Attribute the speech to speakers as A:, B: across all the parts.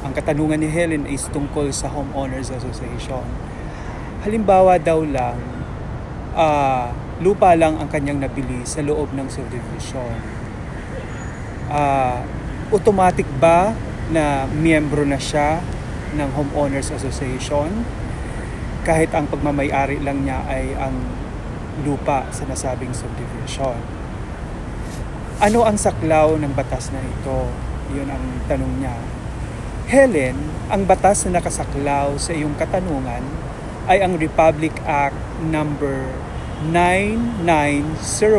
A: Ang katanungan ni Helen is tungkol sa Homeowners Association. Halimbawa daw lang, lupa lang ang kanyang nabili sa loob ng subdivision. Automatic ba na miyembro na siya ng Homeowners Association kahit ang pagmamay-ari lang niya ay ang lupa sa nasabing subdivision? Ano ang saklaw ng batas na ito? Yun ang tanong niya. Helen, ang batas na nakasaklaw sa iyong katanungan ay ang Republic Act number 9904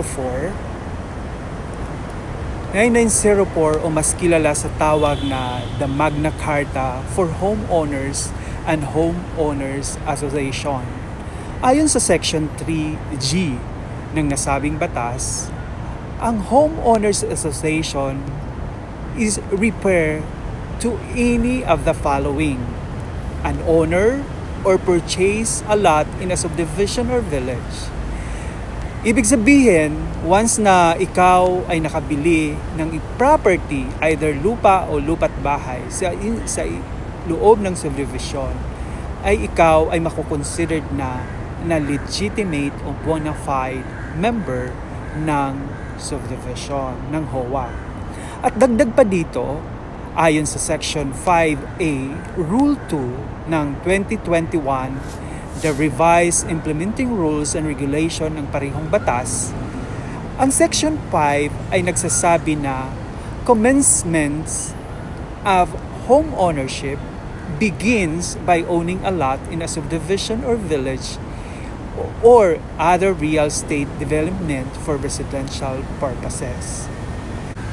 A: o mas kilala sa tawag na the Magna Carta for Homeowners and Homeowners Association. Ayon sa Section 3G ng nasabing batas, ang Homeowners Association is refer to any of the following: an owner or purchase a lot in a subdivision or village. Ibig sabihin, once na ikaw ay nakabili ng property, either lupa o lupa't bahay, sa loob ng subdivision, ay ikaw ay makukonsidered na legitimate o bona fide member ng subdivision, ng HOA. At dagdag pa dito, ayon sa Section 5A, Rule 2 ng 2021, the Revised Implementing Rules and Regulation ng parehong batas, ang Section 5 ay nagsasabi na commencement of home ownership begins by owning a lot in a subdivision or village or other real estate development for residential purposes.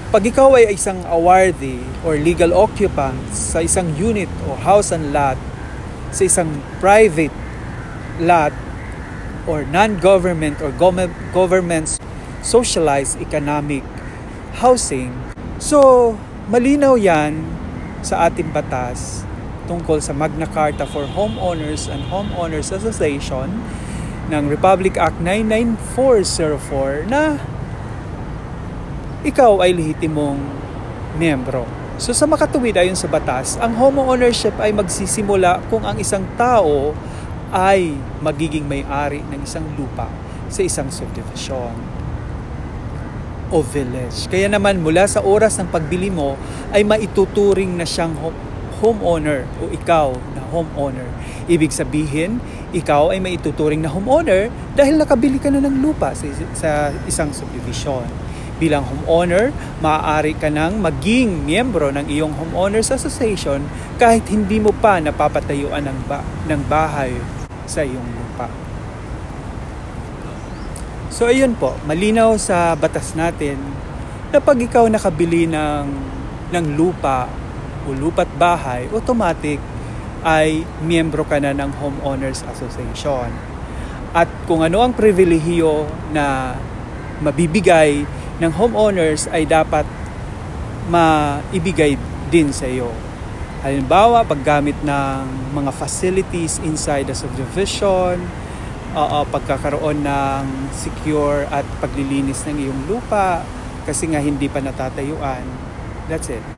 A: Pag ikaw ay isang awardee or legal occupant sa isang unit o house and lot, sa isang private lot or non-government or government socialized economic housing, so malinaw yan sa ating batas tungkol sa Magna Carta for Homeowners and Homeowners Association ng Republic Act 99404 na ikaw ay lehitimong miyembro. So sa makatuwid ayon sa batas, ang homeownership ay magsisimula kung ang isang tao ay magiging may-ari ng isang lupa sa isang subdivision o village. Kaya naman mula sa oras ng pagbili mo ay maituturing na siyang homeowner o ikaw na homeowner. Ibig sabihin, ikaw ay maituturing na homeowner dahil nakabili ka na ng lupa sa isang subdivision. Bilang homeowner, maaari ka nang maging miyembro ng iyong Homeowners Association kahit hindi mo pa napapatayuan ng bahay sa iyong lupa. So ayun po, malinaw sa batas natin na pag ikaw nakabili ng lupa o lupa't bahay, automatic ay miyembro ka na ng Homeowners Association. At kung ano ang pribilehiyo na mabibigay ng homeowners ay dapat maibigay din sa iyo. Halimbawa, paggamit ng mga facilities inside the subdivision, pagkakaroon ng secure at paglilinis ng iyong lupa kasi nga hindi pa natatayuan. That's it.